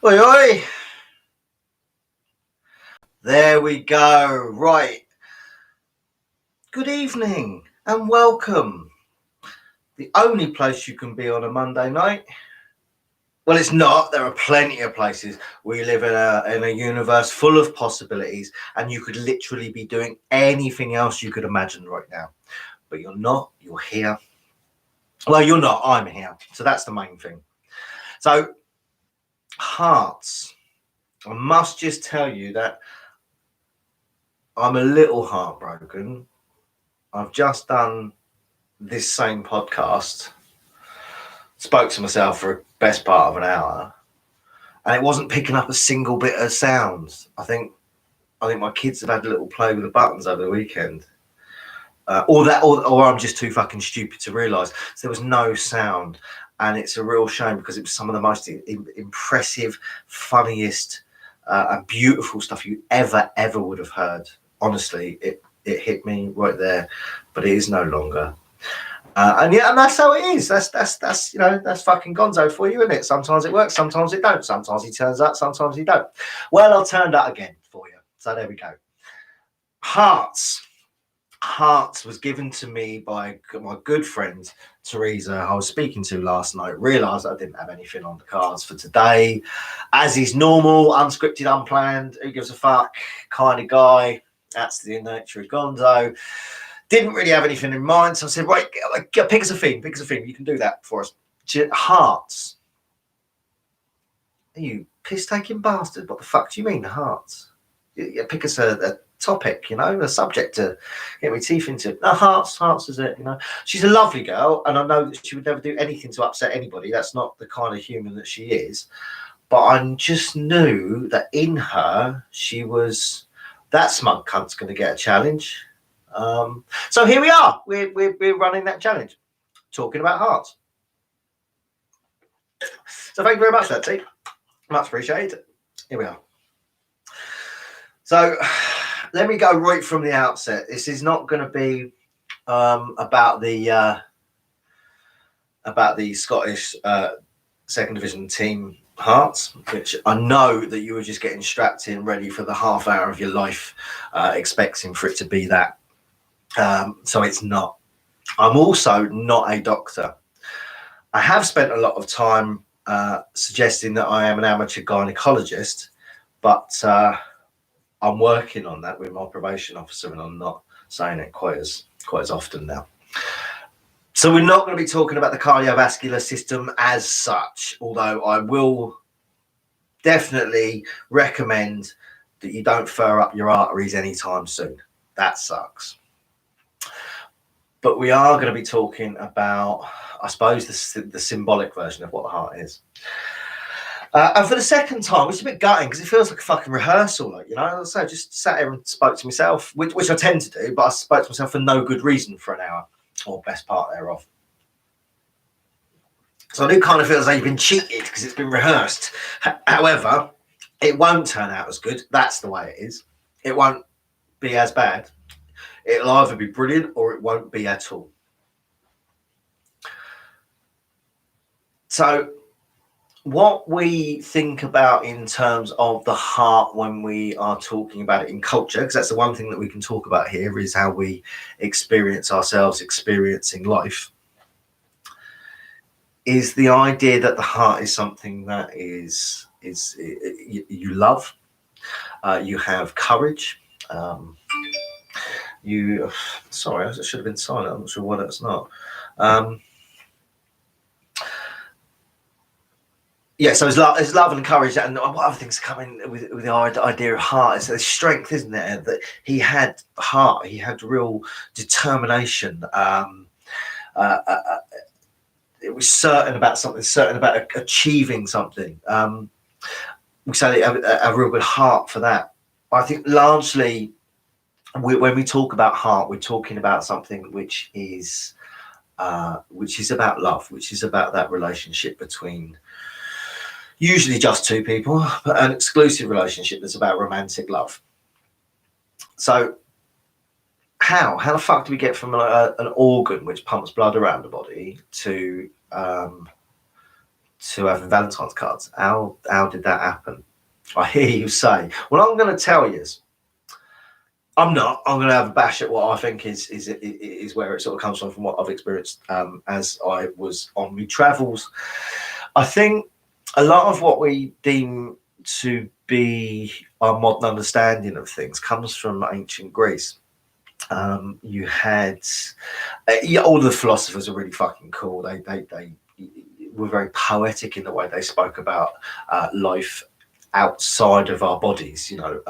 Oi, oi. There we go. Right. Good evening and welcome. The only place you can be on a Monday night. Well, it's not. There are plenty of places. We live in a universe full of possibilities, and you could literally be doing anything else you could imagine right now. But you're not. You're here. Well, you're not. I'm here. So that's the main thing. So, hearts. I must just tell you that I'm a little heartbroken. I've just done this same podcast, spoke to myself for the best part of an hour, and it wasn't picking up a single bit of sounds. I think my kids have had a little play with the buttons over the weekend, or I'm just too fucking stupid to realise. So there was no sound, and it's a real shame because it was some of the most impressive, funniest, and beautiful stuff you ever would have heard. Honestly, it hit me right there, but it is no longer. And that's how it is. That's that's fucking Gonzo for you, isn't it? Sometimes it works, sometimes it don't. Sometimes he turns up, sometimes he don't. Well, I'll turn that again for you. So there we go. Hearts was given to me by my good friend Teresa, I was speaking to last night. Realised I didn't have anything on the cards for today, as is normal, unscripted, unplanned. Who gives a fuck kind of guy. That's the nature of Gonzo. Didn't really have anything in mind, so I said, right, pick us a theme. You can do that for us. Hearts. Are you piss-taking bastard? What the fuck do you mean, hearts? You pick us a topic, a subject to get my teeth into. No, hearts is it, She's a lovely girl, and I know that she would never do anything to upset anybody. That's not the kind of human that she is. But I just knew that in her, she was, that smug cunt's going to get a challenge. So here we are. We're running that challenge, talking about hearts. So thank you very much, Letsy. Much appreciated. Here we are. So let me go right from the outset. This is not going to be about the Scottish second division team Hearts, which I know that you were just getting strapped in, ready for the half hour of your life, expecting for it to be that. So it's not. I'm also not a doctor. I have spent a lot of time suggesting that I am an amateur gynecologist, but I'm working on that with my probation officer, and I'm not saying it quite as often now. So we're not going to be talking about the cardiovascular system as such, although I will definitely recommend that you don't fur up your arteries anytime soon. That sucks. But we are going to be talking about, I suppose, the symbolic version of what the heart is. And for the second time, which is a bit gutting because it feels like a fucking rehearsal, So I just sat here and spoke to myself, which I tend to do, but I spoke to myself for no good reason for an hour, or best part thereof. So I do kind of feel as though you've been cheated because it's been rehearsed. However, it won't turn out as good. That's the way it is. It won't be as bad. It'll either be brilliant or it won't be at all. So what we think about in terms of the heart when we are talking about it in culture, because that's the one thing that we can talk about here, is how we experience ourselves experiencing life, is the idea that the heart is something that is you love, you have courage, sorry, I should have been silent. I'm not sure why that's not. So there's love and courage, and what other things come in with the idea of heart? It's the strength, isn't it? That he had heart, he had real determination. It was certain about something, certain about achieving something. We say a real good heart for that. I think largely, when we talk about heart, we're talking about something which is about love, which is about that relationship between usually just two people, but an exclusive relationship that's about romantic love. So how the fuck do we get from an organ which pumps blood around the body to to having Valentine's cards. How did that happen? I hear you say. Well, I'm going to tell you. I'm not. I'm going to have a bash at what I think is where it sort of comes from what I've experienced as I was on my travels. I think a lot of what we deem to be our modern understanding of things comes from ancient Greece. You had all the philosophers are really fucking cool. They were very poetic in the way they spoke about life outside of our bodies, you know.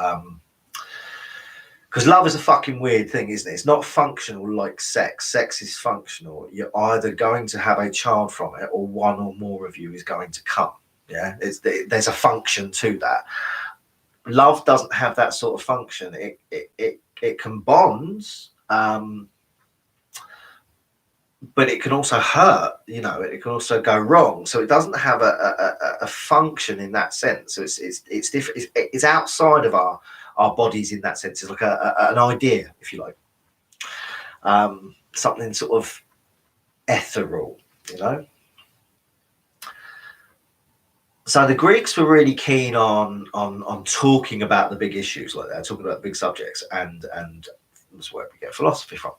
Because love is a fucking weird thing, isn't it? It's not functional like sex. Sex is functional. You're either going to have a child from it, or one or more of you is going to come. Yeah, there's a function to that. Love doesn't have that sort of function. It can bond, but it can also hurt. You know, it can also go wrong. So it doesn't have a function in that sense. So it's different. It's outside of our bodies in that sense. It's like an idea, if you like, something sort of ethereal, you know. So the Greeks were really keen on talking about the big issues like that, talking about big subjects, and that's where we get philosophy from.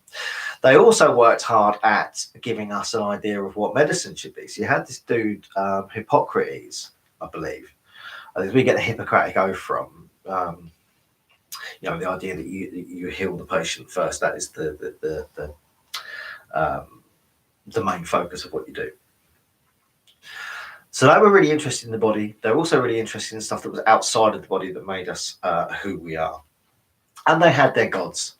They also worked hard at giving us an idea of what medicine should be. So you had this dude, Hippocrates, I believe. I think we get the Hippocratic Oath from. You know, the idea that you heal the patient first. That is the main focus of what you do. So they were really interested in the body. They're also really interested in stuff that was outside of the body that made us who we are. And they had their gods.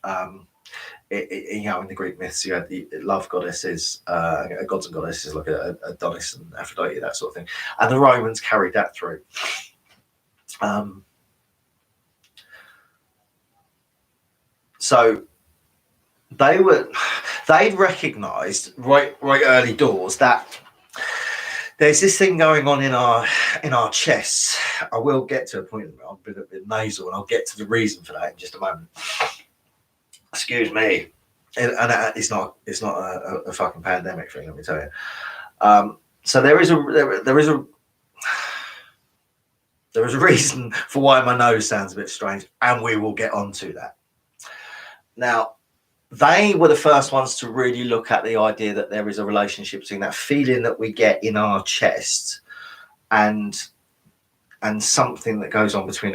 You know, in the Greek myths, you had the love goddesses, gods and goddesses like Adonis and Aphrodite, that sort of thing. And the Romans carried that through. So they'd recognised right early doors that there's this thing going on in our chests. I will get to a point. I'll be a bit nasal, and I'll get to the reason for that in just a moment. Excuse me. And it's not a fucking pandemic thing. Let me tell you. So there is a reason for why my nose sounds a bit strange, and we will get onto that. Now, they were the first ones to really look at the idea that there is a relationship between that feeling that we get in our chest and something that goes on between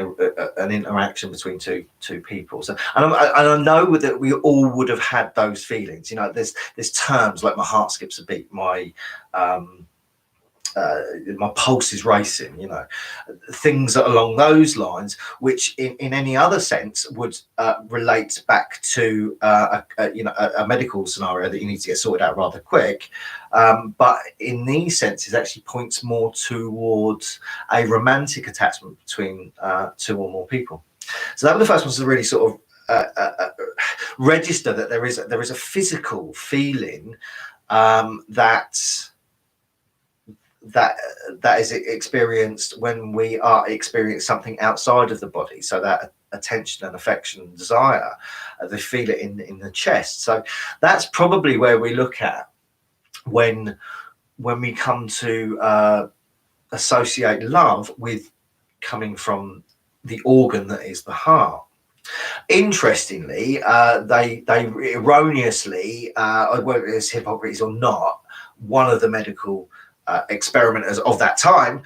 an interaction between two people. So, and I know that we all would have had those feelings. You know, there's terms like my heart skips a beat, my pulse is racing, you know, things along those lines, which in any other sense would relate back to a medical scenario that you need to get sorted out rather quick. But in these senses, actually points more towards a romantic attachment between two or more people. So they were the first ones to really sort of register that there is a physical feeling that is experienced when we are experiencing something outside of the body. So that attention and affection and desire, they feel it in the chest. So that's probably where we look at when we come to associate love with coming from the organ that is the heart. Interestingly, they erroneously, whether it's Hippocrates or not, one of the medical experimenters of that time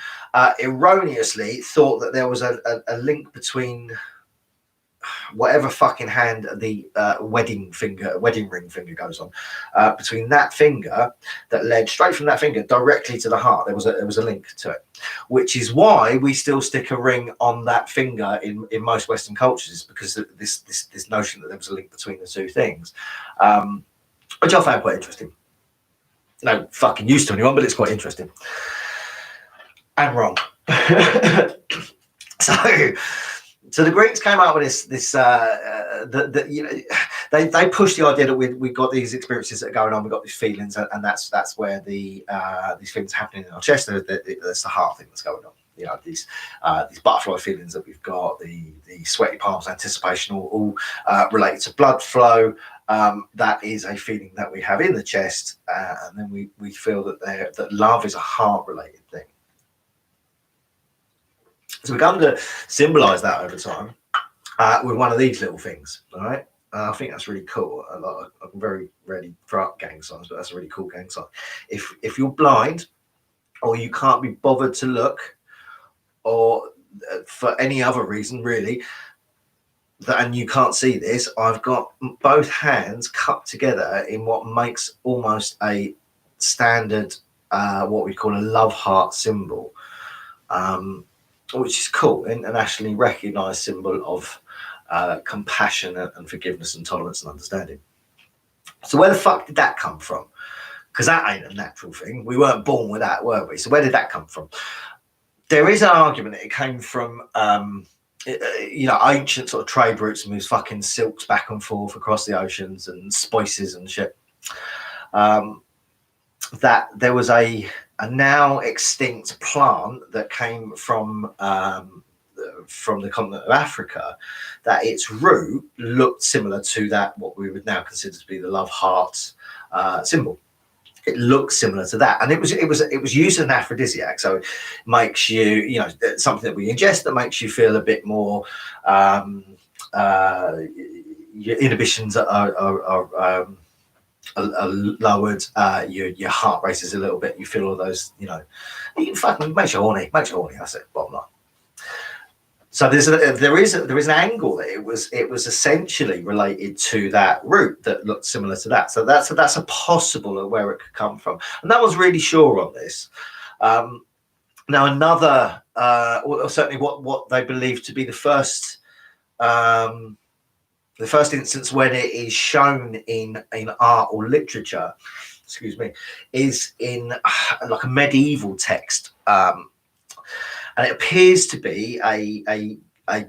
erroneously thought that there was a link between whatever fucking hand the wedding ring finger goes on, between that finger that led straight from that finger directly to the heart. There was a link to it, which is why we still stick a ring on that finger in most Western cultures, because of this notion that there was a link between the two things, which I found quite interesting. No fucking use to anyone, but it's quite interesting and wrong. So the Greeks came out with this you know, they pushed the idea that we've got these experiences that are going on, we've got these feelings, and that's where these things are happening in our chest. That's the heart thing that's going on. You know, these butterfly feelings that we've got, the sweaty palms, anticipation, all related to blood flow. That is a feeling that we have in the chest, and then we feel that love is a heart-related thing. So we're going to symbolise that over time with one of these little things, all right? I think that's really cool. I can very rarely throw up gang signs, but that's a really cool gang sign. If you're blind or you can't be bothered to look, or for any other reason really, and you can't see this, I've got both hands cupped together in what makes almost a standard, what we call a love heart symbol, which is cool, internationally recognised symbol of compassion and forgiveness and tolerance and understanding. So where the fuck did that come from? Because that ain't a natural thing. We weren't born with that, were we? So where did that come from? There is an argument that it came from ancient sort of trade routes, moves fucking silks back and forth across the oceans and spices and shit. That there was a now extinct plant that came from the continent of Africa, that its root looked similar to that, what we would now consider to be the love heart symbol. It looks similar to that, and it was used as an aphrodisiac, so it makes you, something that we ingest that makes you feel a bit more, your inhibitions are lowered, your heart races a little bit, you feel all those, it fucking makes you horny, that's it, bottom line. So there is an angle that it was essentially related to that root that looked similar to that. So that's a possible of where it could come from, and no one's really sure on this. Now another, or certainly what they believe to be the first instance when it is shown in art or literature, is in like a medieval text. And it appears to be a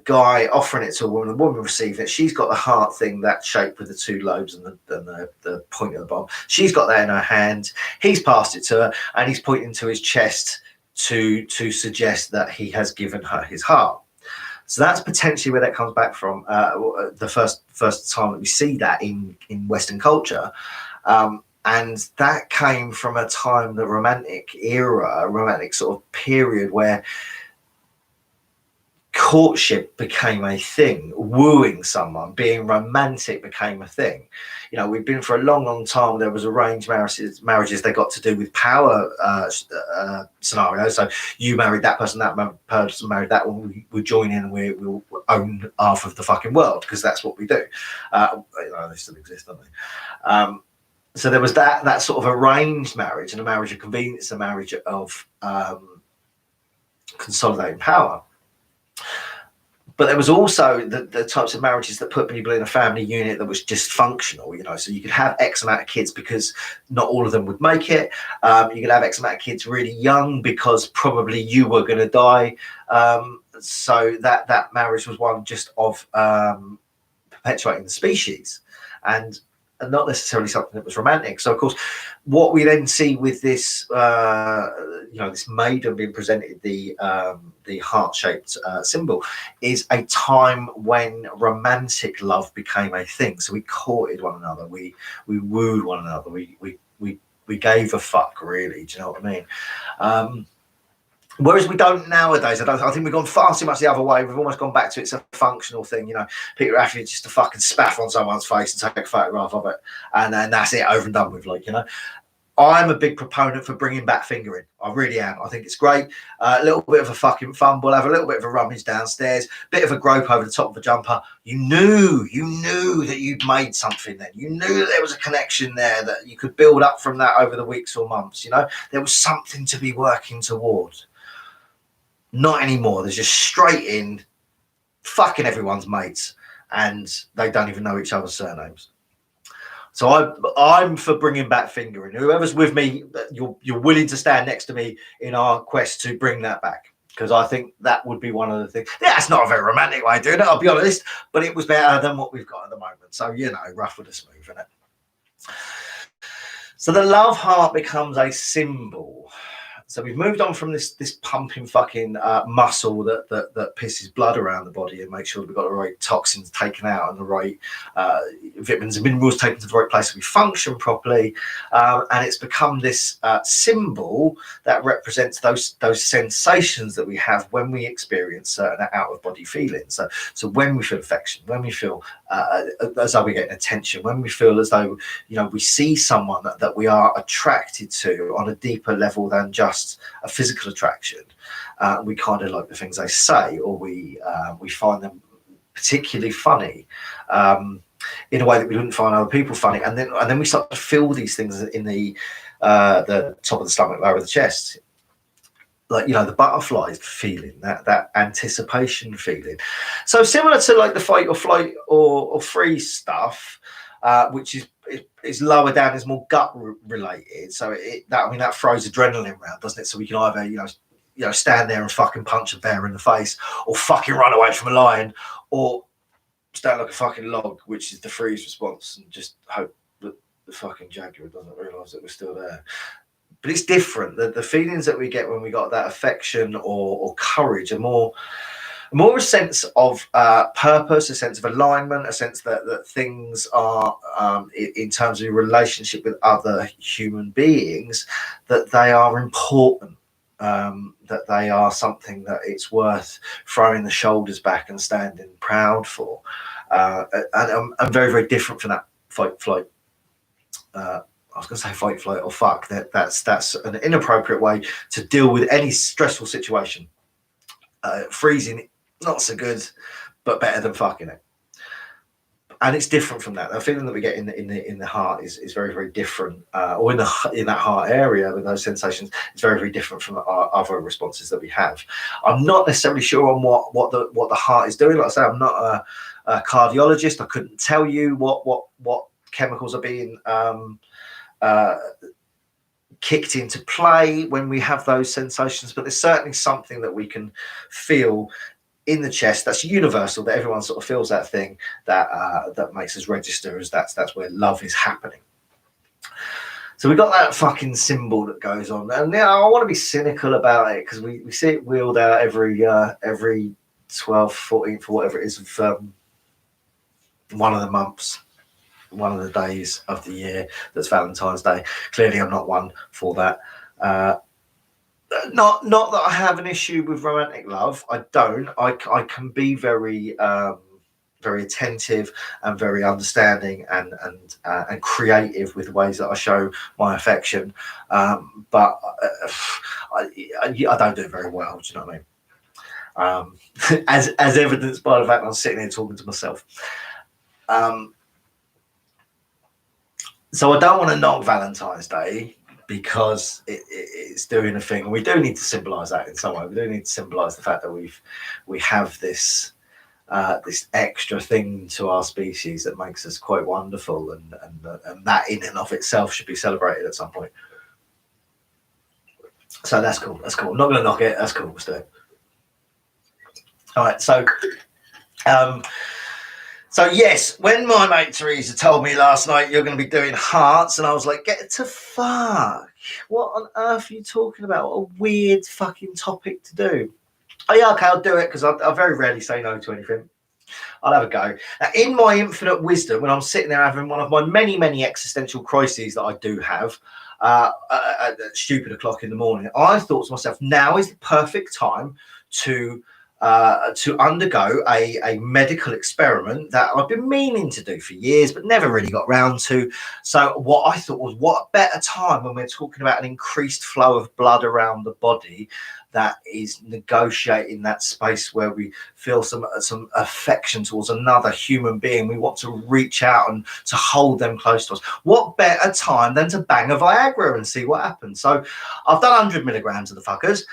guy offering it to a woman. The woman receiving it. She's got the heart thing, that shape with the two lobes and the point at the bottom. She's got that in her hand. He's passed it to her, and he's pointing to his chest to suggest that he has given her his heart. So that's potentially where that comes back from. The first time that we see that in Western culture. And that came from a time, the romantic era, a romantic sort of period where courtship became a thing, wooing someone, being romantic became a thing. We've been for a long, long time. There was arranged marriages they got to do with power scenarios. So you married that person, that person married that one. We join in and we'll own half of the fucking world, because that's what we do. They still exist, don't they? So there was that sort of arranged marriage, and a marriage of convenience, a marriage of consolidating power. But there was also the types of marriages that put people in a family unit that was dysfunctional, so you could have X amount of kids because not all of them would make it. You could have X amount of kids really young because probably you were going to die. So that marriage was one just of perpetuating the species, and not necessarily something that was romantic. So of course, what we then see with this, this maiden being presented, the heart-shaped symbol, is a time when romantic love became a thing. So we courted one another, we wooed one another, we gave a fuck, really. Do you know what I mean? Whereas we don't nowadays. I think we've gone far too much the other way. We've almost gone back to it's a functional thing. People are actually just to fucking spaff on someone's face and take a photograph of it, and then that's it, over and done with. I'm a big proponent for bringing back fingering. I really am. I think it's great. A little bit of a fucking fumble, have a little bit of a rummage downstairs, bit of a grope over the top of a jumper. You knew that you'd made something then. You knew that there was a connection there, that you could build up from that over the weeks or months. There was something to be working towards. Not anymore. They're just straight in, fucking everyone's mates, and they don't even know each other's surnames. So I'm for bringing back fingering. Whoever's with me, you're willing to stand next to me in our quest to bring that back, because I think that would be one of the things. Yeah, it's not a very romantic way of doing it, I'll be honest, but it was better than what we've got at the moment. So, rough with the smooth, isn't it? So the love heart becomes a symbol. So we've moved on from this pumping fucking muscle that pisses blood around the body and makes sure that we've got the right toxins taken out and the right vitamins and minerals taken to the right place so we function properly. And it's become this symbol that represents those sensations that we have when we experience certain out of body feelings. So when we feel affection, when we feel as though we're getting attention, when we feel as though we see someone that we are attracted to on a deeper level than just a physical attraction, we kind of like the things they say, or we find them particularly funny in a way that we wouldn't find other people funny, and then we start to feel these things in the top of the stomach, lower of the chest, like the butterflies feeling, that anticipation feeling. So similar to like the fight or flight or freeze stuff, which is lower down, is more gut related. So that throws adrenaline around, doesn't it? So we can either stand there and fucking punch a bear in the face, or fucking run away from a lion, or stand like a fucking log, which is the freeze response, and just hope that the fucking jaguar doesn't realise that we're still there. But it's different. The feelings that we get when we got that affection or courage are more a sense of purpose, a sense of alignment, a sense that things are, in terms of your relationship with other human beings, that they are important, that they are something that it's worth throwing the shoulders back and standing proud for. And very, very different from that fight, flight. I was going to say fight, flight, or fuck. That's an inappropriate way to deal with any stressful situation. Freezing, not so good, but better than fucking it. And it's different from that. The feeling that we get in the heart is very, very different, or in that heart area with those sensations, it's very, very different from our other responses that we have. I'm not necessarily sure on what the heart is doing. Like I say, I'm not a cardiologist. I couldn't tell you what chemicals are being kicked into play when we have those sensations, but there's certainly something that we can feel in the chest that's universal, that everyone sort of feels, that thing that makes us register as that's where love is happening. So we got that fucking symbol that goes on, and I want to be cynical about it because we see it wheeled out every 12th, 14th, or whatever it is of one of the months, one of the days of the year that's Valentine's Day. Clearly I'm not one for that. Not that I have an issue with romantic love. I don't. I can be very very attentive and very understanding and creative with the ways that I show my affection, but I don't do it very well. Do you know what I mean? As evidenced by the fact I'm sitting here talking to myself. So I don't want to knock Valentine's Day because it's doing a thing. We do need to symbolise that in some way. We do need to symbolise the fact that we have this this extra thing to our species that makes us quite wonderful, and that in and of itself should be celebrated at some point. So that's cool. That's cool. I'm not going to knock it. That's cool. Let's do it. All right. So yes, when my mate Teresa told me last night you're going to be doing hearts, and I was like, get to fuck. What on earth are you talking about? What a weird fucking topic to do. Oh yeah, okay, I'll do it because I very rarely say no to anything. I'll have a go. Now, in my infinite wisdom, when I'm sitting there having one of my many, many existential crises that I do have at stupid o'clock in the morning, I thought to myself, now is the perfect time to undergo a medical experiment that I've been meaning to do for years, but never really got round to. So what I thought was, what a better time when we're talking about an increased flow of blood around the body that is negotiating that space where we feel some affection towards another human being. We want to reach out and to hold them close to us. What better time than to bang a Viagra and see what happens? So I've done 100 milligrams of the fuckers.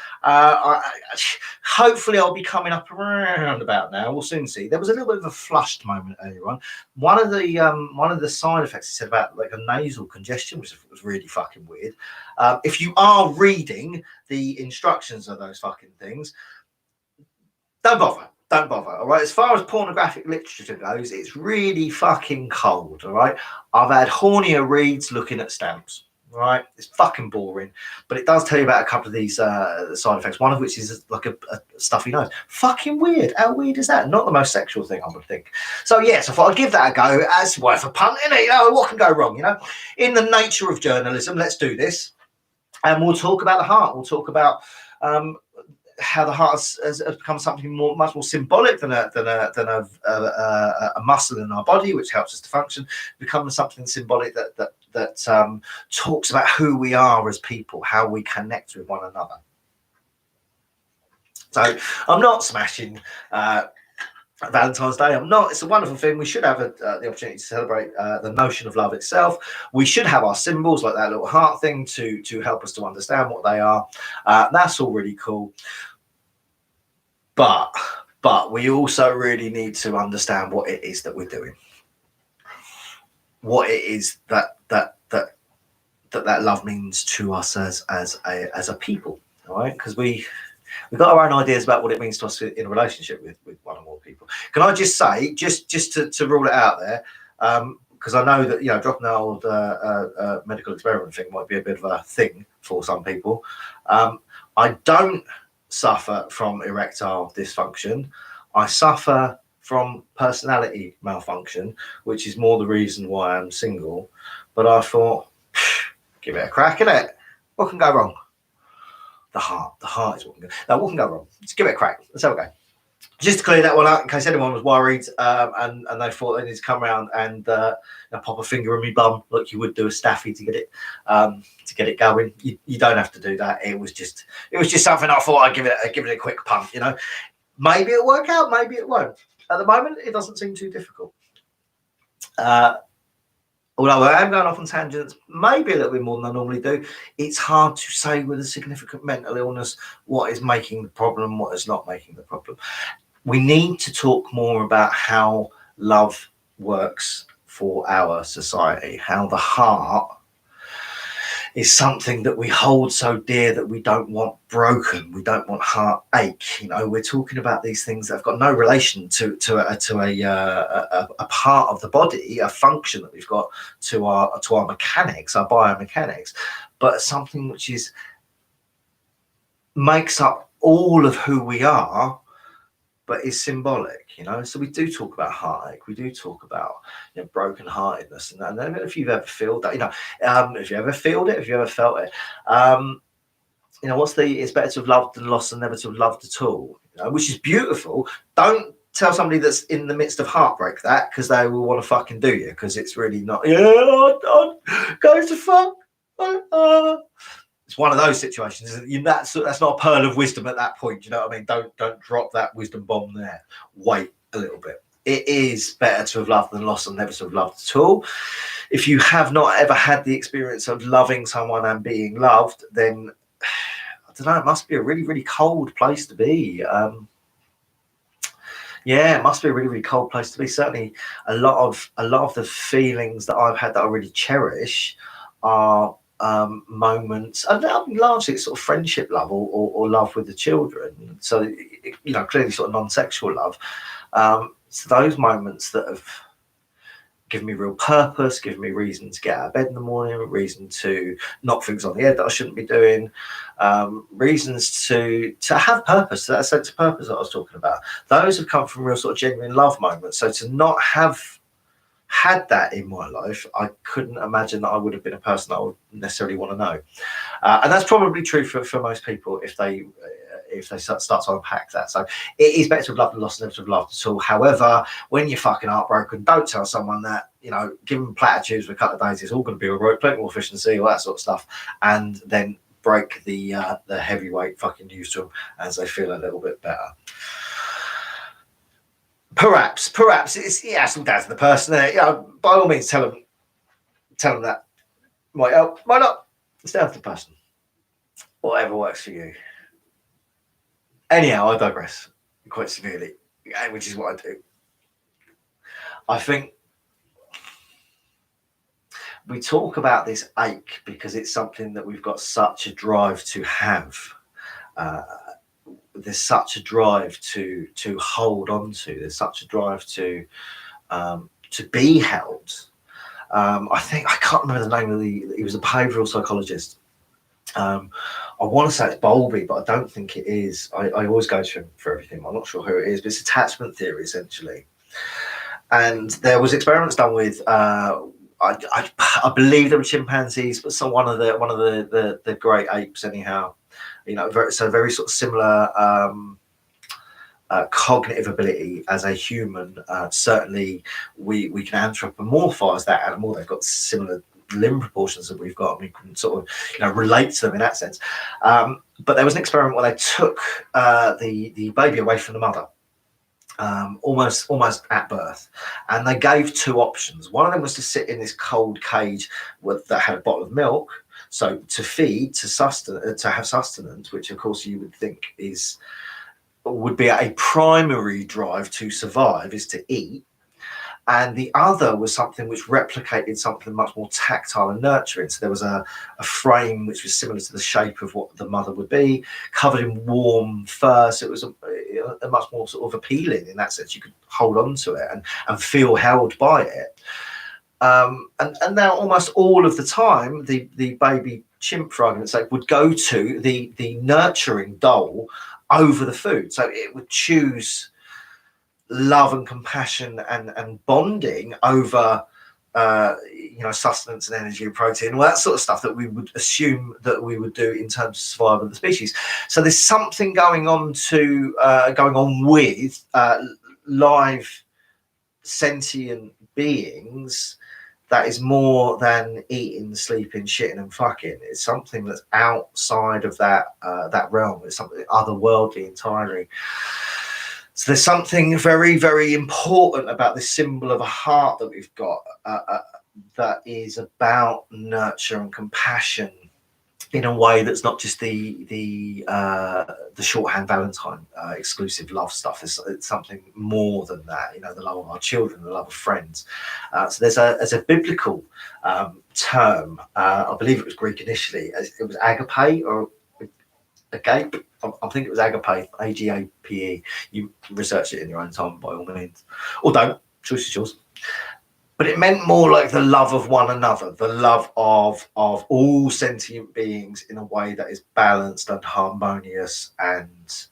Hopefully I'll be coming up around about now. We'll soon see. There was a little bit of a flushed moment earlier on. One of the side effects he said about like a nasal congestion, which was really fucking weird. If you are reading the instructions of those fucking things, don't bother. All right. As far as pornographic literature goes, it's really fucking cold. All right. I've had hornier reads looking at stamps. right? It's fucking boring, but it does tell you about a couple of these side effects, one of which is like a stuffy nose. Fucking weird. How weird is that? Not the most sexual thing, I would think. So yes, I thought I'd give that a go. As worth a punt, isn't it? You know, what can go wrong, you know? In the nature of journalism, let's do this. And we'll talk about the heart. We'll talk about how the heart has become something much more symbolic than a muscle in our body, which helps us to function. Becomes something symbolic that talks about who we are as people, how we connect with one another. So I'm not smashing Valentine's Day. I'm not. It's a wonderful thing. We should have the opportunity to celebrate the notion of love itself. We should have our symbols like that little heart thing to help us to understand what they are. That's all really cool. But we also really need to understand what it is that we're doing. What it is that love means to us as a people. All right, because we've got our own ideas about what it means to us in a relationship with one or more people. Can I just say, just to rule it out there, because I know that, you know, dropping the old medical experiment thing might be a bit of a thing for some people. I don't suffer from erectile dysfunction. I suffer from personality malfunction, which is more the reason why I'm single. But I thought, give it a crack, innit? What can go wrong? The heart is what can go. Now, what can go wrong? Just give it a crack. Let's have a go. Just to clear that one up, in case anyone was worried, and they thought they needed to come around and pop a finger in my bum like you would do a staffy to get it going. You don't have to do that. It was just something I thought I'd give it a quick pump. You know, maybe it'll work out, maybe it won't. At the moment, it doesn't seem too difficult. Although I am going off on tangents, maybe a little bit more than I normally do. It's hard to say with a significant mental illness what is making the problem, what is not making the problem. We need to talk more about how love works for our society, how the heart is something that we hold so dear that we don't want broken, we don't want heartache. You know, we're talking about these things that have got no relation to a part of the body, a function that we've got to our mechanics, our biomechanics, but something which makes up all of who we are, but is symbolic, you know. So we do talk about heartache, we do talk about, you know, broken-heartedness, and then if you've ever felt that, you know, if you ever felt it, if you ever felt it, you know, it's better to have loved than lost and never to have loved at all, you know, which is beautiful. Don't tell somebody that's in the midst of heartbreak that, because they will want to fucking do you, because it's really not. Yeah, go to fuck. It's one of those situations. That's not a pearl of wisdom at that point. You know what I mean? Don't drop that wisdom bomb there. Wait a little bit. It is better to have loved than lost and never to have loved at all. If you have not ever had the experience of loving someone and being loved, then I don't know. It must be a really, really cold place to be. Yeah, it must be a really, really cold place to be. Certainly, a lot of the feelings that I've had that I really cherish are moments, and largely it's sort of friendship love or love with the children. So, you know, clearly sort of non-sexual love. So those moments that have given me real purpose, given me reason to get out of bed in the morning, reason to knock things on the head that I shouldn't be doing, reasons to have purpose, that sense of purpose that I was talking about. Those have come from real sort of genuine love moments. So to not have had that in my life, I couldn't imagine that I would have been a person I would necessarily want to know. And that's probably true for most people if they start to unpack that. So it is better to have loved and lost than to have loved at all. However, when you're fucking heartbroken, don't tell someone that, you know, give them platitudes for a couple of days, it's all going to be all right, plenty more fish in the sea, all that sort of stuff, and then break the heavyweight fucking news to them as they feel a little bit better. Perhaps it's all down to the person. You know, by all means, tell them that might help, might not. It's down to the person. Whatever works for you. Anyhow, I digress quite severely, which is what I do. I think we talk about this ache because it's something that we've got such a drive to have. There's such a drive to hold on to. There's such a drive to be held. I think, I can't remember the name of he was a behavioural psychologist. I want to say it's Bowlby, but I don't think it is. I always go to him for everything. I'm not sure who it is, but it's attachment theory essentially. And there was experiments done with I believe they were chimpanzees, but one of the great apes anyhow. Very sort of similar cognitive ability as a human. Certainly, we can anthropomorphize that animal. They've got similar limb proportions that we've got, and we can sort of relate to them in that sense. But there was an experiment where they took the baby away from the mother. Almost at birth, and they gave two options. One of them was to sit in this cold cage that had a bottle of milk, so to feed, to have sustenance, which of course you would think would be a primary drive to survive, is to eat. And the other was something which replicated something much more tactile and nurturing. So there was a frame which was similar to the shape of what the mother would be, covered in warm fur. So it was a much more sort of appealing in that sense. You could hold on to it and feel held by it. And now almost all of the time, the baby chimp, for argument's sake, would go to the nurturing doll over the food. So it would choose love and compassion and bonding over sustenance and energy and protein, all that sort of stuff that we would assume that we would do in terms of survival of the species. So there's something going on with live sentient beings that is more than eating, sleeping, shitting and fucking. It's something that's outside of that realm. It's something otherworldly entirely. So there's something very, very important about this symbol of a heart that we've got that is about nurture and compassion in a way that's not just the shorthand Valentine exclusive love stuff. It's something more than that. The love of our children, the love of friends. So there's a biblical term. I believe it was Greek initially. It was agape or agape. I think it was agape, AGAPE. You research it in your own time by all means, or don't. Choice is yours. But it meant more like the love of one another, the love of all sentient beings in a way that is balanced and harmonious and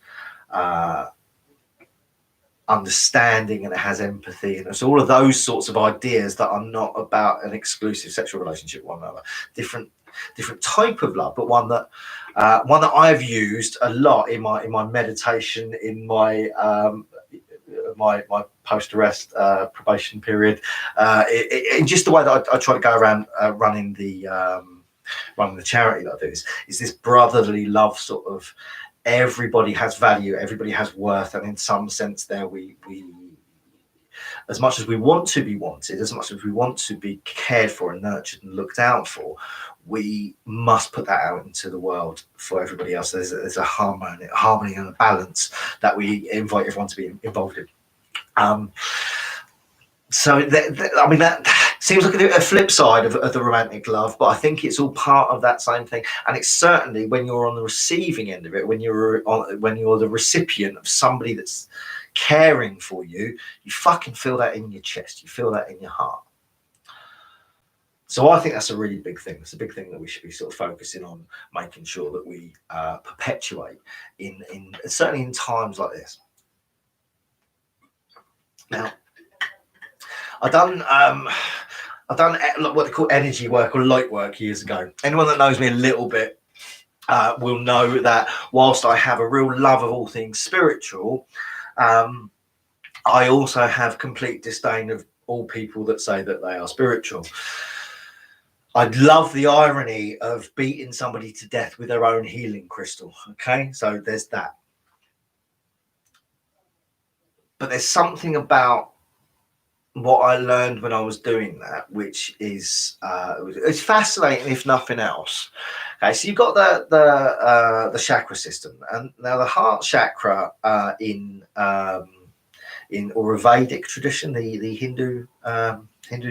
understanding, and it has empathy, and it's all of those sorts of ideas that are not about an exclusive sexual relationship with one another. Different type of love, but one that I've used a lot in my meditation, in my my post-arrest probation period, in just the way that I try to go around running the charity that I do, is this brotherly love, sort of everybody has value, everybody has worth, and in some sense there we as much as we want to be wanted, as much as we want to be cared for and nurtured and looked out for, we must put that out into the world for everybody else. There's a harmony and a balance that we invite everyone to be involved in. So that seems like a flip side of the romantic love, but I think it's all part of that same thing. And it's certainly when you're on the receiving end of it, when you're the recipient of somebody that's caring for you, you fucking feel that in your chest, you feel that in your heart. So I think that's a really big thing. It's a big thing that we should be sort of focusing on, making sure that we perpetuate in certainly in times like this. Now, I've done what they call energy work or light work years ago. Anyone that knows me a little bit will know that whilst I have a real love of all things spiritual, I also have complete disdain of all people that say that they are spiritual. I love the irony of beating somebody to death with their own healing crystal. Okay, so there's that. But there's something about what I learned when I was doing that, which is it's fascinating, if nothing else. Okay, so you've got the chakra system, and now the heart chakra in Vedic tradition, the Hindu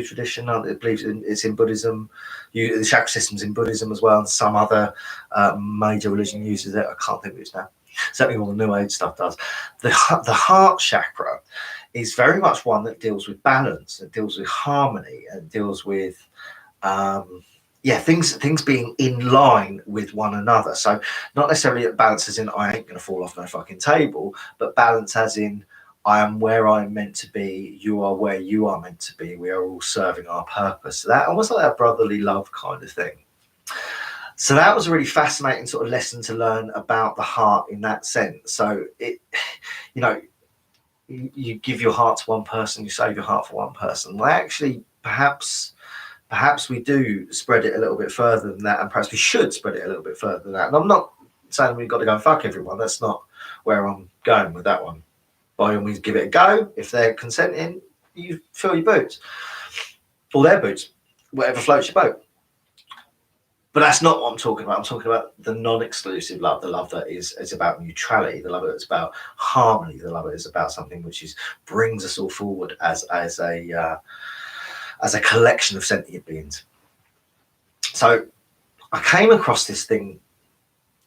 tradition, I believe it's in Buddhism. The chakra system's in Buddhism as well, and some other major religion uses it. I can't think of it now. Certainly all the New Age stuff does. The heart chakra is very much one that deals with balance, it deals with harmony, and deals with things being in line with one another. So not necessarily balance as in I ain't gonna fall off no fucking table, but balance as in I am where I'm meant to be, you are where you are meant to be, we are all serving our purpose. So that almost like that brotherly love kind of thing. So that was a really fascinating sort of lesson to learn about the heart in that sense. So it, you know, you give your heart to one person, you save your heart for one person. Well, actually, perhaps we do spread it a little bit further than that, and perhaps we should spread it a little bit further than that. And I'm not saying we've got to go and fuck everyone. That's not where I'm going with that one. By all means, give it a go. If they're consenting, you fill your boots, or their boots, whatever floats your boat. But that's not what I'm talking about. I'm talking about the non-exclusive love, the love that is about neutrality, the love that's about harmony, the love that is about something which brings us all forward as a collection of sentient beings. So I came across this thing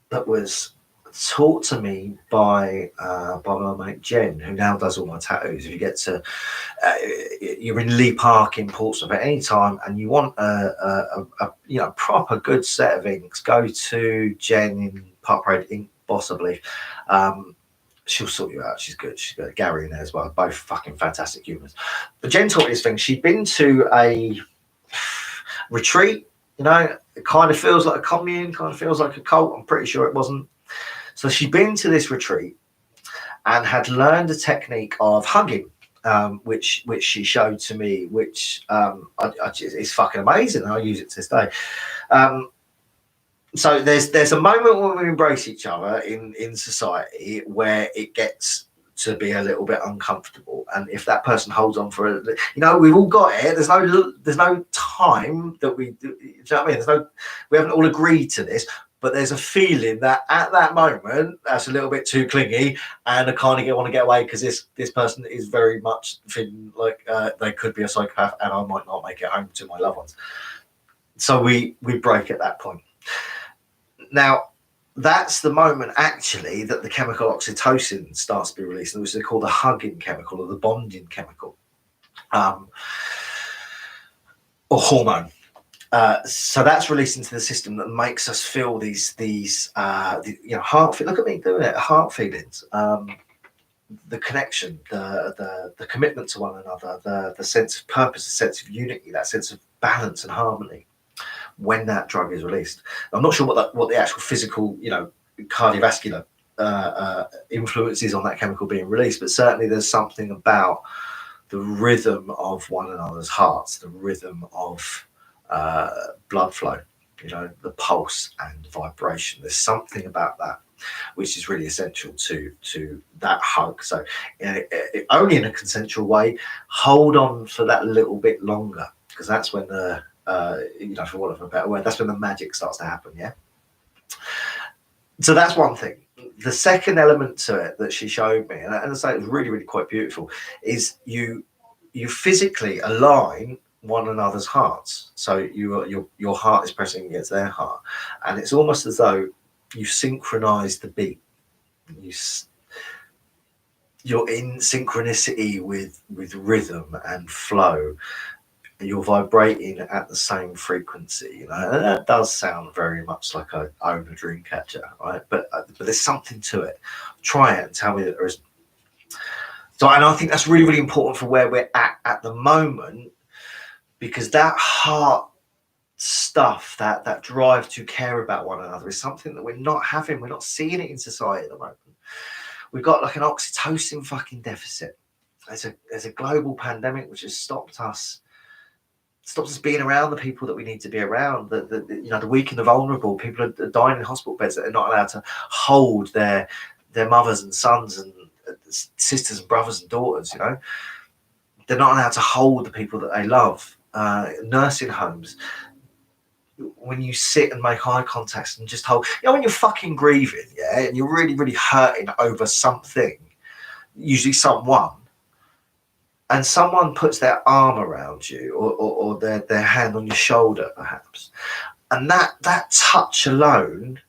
that was taught to me by my mate Jen, who now does all my tattoos. If you get to you're in Lee Park in Portsmouth at any time and you want a proper good set of inks, go to Jen in Park Road Ink Boss, I believe. She'll sort you out. She's good. She's got Gary in there as well. Both fucking fantastic humans. But Jen taught me this thing. She'd been to a retreat. You know, it kind of feels like a commune, kind of feels like a cult. I'm pretty sure it wasn't. So she'd been to this retreat and had learned a technique of hugging, which she showed to me, which is fucking amazing. I use it to this day. So there's a moment when we embrace each other in society where it gets to be a little bit uncomfortable, and if that person holds on for we've all got it. There's no time that we do. You know what I mean? We haven't all agreed to this. But there's a feeling that at that moment, that's a little bit too clingy, and I kind of want to get away because this person is very much feeling like they could be a psychopath, and I might not make it home to my loved ones. So we break at that point. Now, that's the moment actually that the chemical oxytocin starts to be released, which they call the hugging chemical or the bonding chemical, or hormone. So that's released into the system that makes us feel these heart. Look at me doing it. Heart feelings, the connection, the commitment to one another, the sense of purpose, the sense of unity, that sense of balance and harmony. When that drug is released, I'm not sure what the actual physical, cardiovascular influence is on that chemical being released, but certainly there's something about the rhythm of one another's hearts, the rhythm of blood flow, the pulse and vibration. There's something about that which is really essential to that hug. So only in a consensual way, hold on for that little bit longer, because that's when the for want of a better word, that's when the magic starts to happen. Yeah. So that's one thing. The second element to it that she showed me, and I say it was really, really quite beautiful, is you physically align one another's hearts. So your heart is pressing against their heart, and it's almost as though you synchronize the beat. You're in synchronicity with rhythm and flow. You're vibrating at the same frequency, and that does sound very much like I own a dream catcher, right? But there's something to it. Try it and tell me that there isn't. So, and I think that's really, really important for where we're at the moment, because that heart stuff, that drive to care about one another, is something that we're not having. We're not seeing it in society at the moment. We've got like an oxytocin fucking deficit. There's a global pandemic which has stopped us being around the people that we need to be around. The weak and the vulnerable. People are dying in hospital beds that are not allowed to hold their mothers and sons and sisters and brothers and daughters. They're not allowed to hold the people that they love. Nursing homes. When you sit and make eye contact and just hold, when you're fucking grieving, and you're really, really hurting over something, usually someone, and someone puts their arm around you or their hand on your shoulder, perhaps, and that touch alone,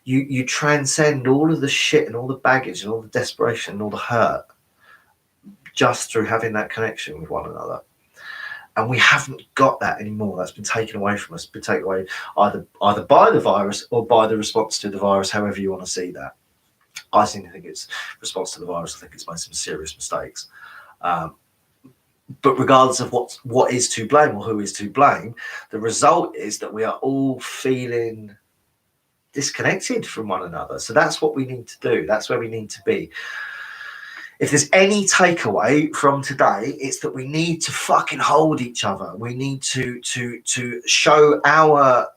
you transcend all of the shit and all the baggage and all the desperation and all the hurt, just through having that connection with one another. And we haven't got that anymore. That's been taken away from us, been taken away either by the virus or by the response to the virus, however you want to see that. I think it's response to the virus. I think it's made some serious mistakes. But regardless of what is to blame or who is to blame, the result is that we are all feeling disconnected from one another. So that's what we need to do. That's where we need to be. If there's any takeaway from today, it's that we need to fucking hold each other. We need to show our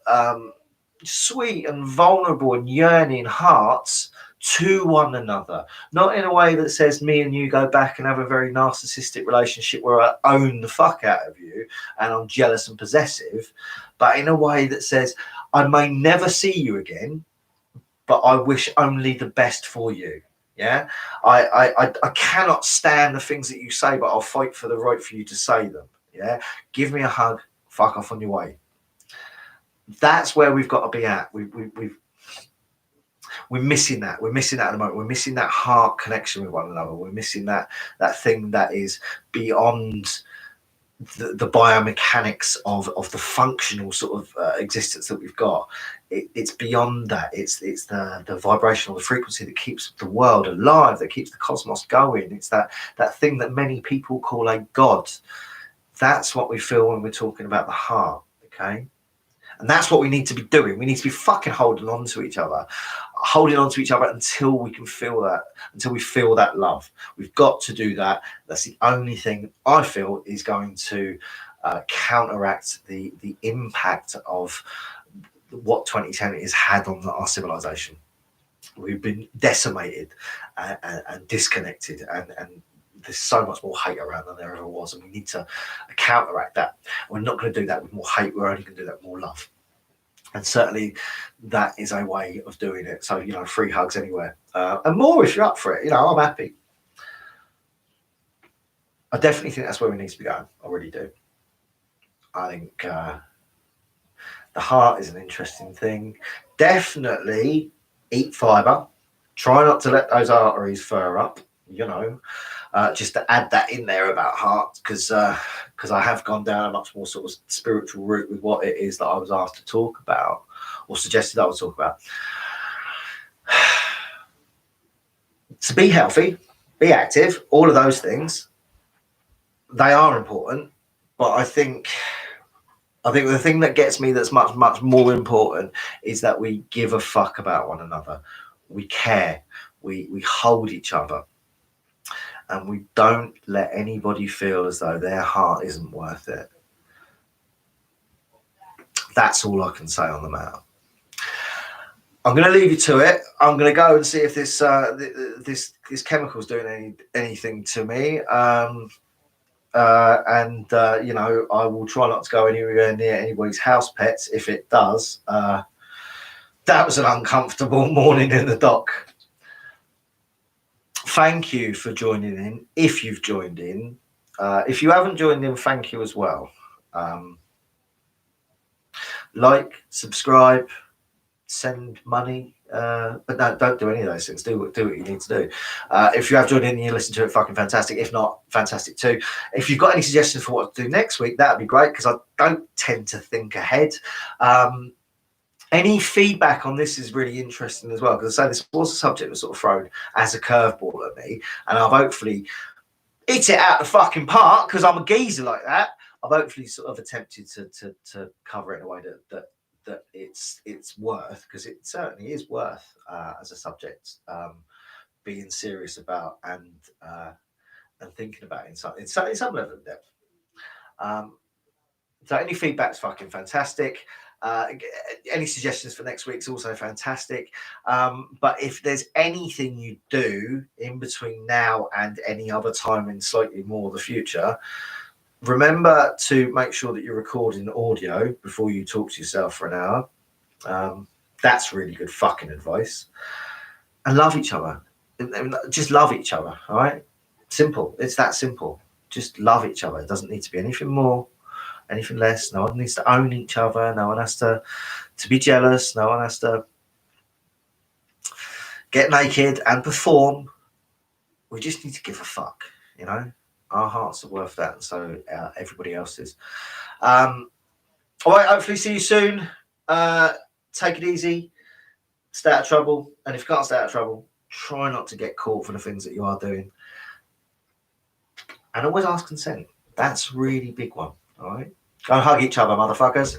sweet and vulnerable and yearning hearts to one another, not in a way that says me and you go back and have a very narcissistic relationship where I own the fuck out of you and I'm jealous and possessive, but in a way that says I may never see you again, but I wish only the best for you. Yeah, I cannot stand the things that you say, but I'll fight for the right for you to say them. Yeah, give me a hug, fuck off on your way. That's where we've got to be at. We're missing that. We're missing that at the moment. We're missing that heart connection with one another. We're missing that thing that is beyond the biomechanics of the functional sort of existence that we've got. It's beyond that. It's the vibrational, the frequency that keeps the world alive, that keeps the cosmos going. It's that thing that many people call a god. That's what we feel when we're talking about the heart. Okay. And that's what we need to be doing. We need to be fucking holding on to each other until we can feel that, until we feel that love. We've got to do that. That's the only thing I feel is going to counteract the impact of what 2010 has had on our civilization. We've been decimated and disconnected, and there's so much more hate around than there ever was, and we need to counteract that. We're not going to do that with more hate. We're only going to do that with more love, and certainly that is a way of doing it. So, free hugs anywhere, and more if you're up for it. I'm happy. I definitely think that's where we need to be going. I really do. I think the heart is an interesting thing. Definitely eat fiber. Try not to let those arteries fur up. Just to add that in there about heart, because I have gone down a much more sort of spiritual route with what it is that I was asked to talk about or suggested I would talk about. So be healthy, be active, all of those things, they are important. But I think the thing that gets me that's much, much more important is that we give a fuck about one another. We care. We hold each other. And we don't let anybody feel as though their heart isn't worth it. That's all I can say on the matter. I'm going to leave you to it. I'm going to go and see if this chemical is doing anything to me. I will try not to go anywhere near anybody's house pets if it does. That was an uncomfortable morning in the dock. Thank you for joining in. If you've joined in, if you haven't joined in, thank you as well. Like, subscribe, send money, but no, don't do any of those things. Do what you need to do. If you have joined in and you listen to it, fucking fantastic. If not, fantastic too. If you've got any suggestions for what to do next week, that'd be great, because I don't tend to think ahead. Any feedback on this is really interesting as well, because I say this was a subject that was sort of thrown as a curveball at me, and I've hopefully hit it out the fucking park, because I'm a geezer like that. I've hopefully sort of attempted to cover it in a way that it's worth, because it certainly is worth as a subject being serious about and thinking about in some level of depth. So any feedback's fucking fantastic. Any suggestions for next week's also fantastic. But if there's anything you do in between now and any other time in slightly more the future, remember to make sure that you're recording audio before you talk to yourself for an hour. That's really good fucking advice. And love each other. Just love each other, all right? Simple. It's that simple. Just love each other. It doesn't need to be anything more, anything less. No one needs to own each other. No one has to be jealous. No one has to get naked and perform. We just need to give a fuck, Our hearts are worth that, and so everybody else's. All right, hopefully see you soon. Take it easy, stay out of trouble, and if you can't stay out of trouble, try not to get caught for the things that you are doing. And always ask consent. That's a really big one. All right, go hug each other, motherfuckers.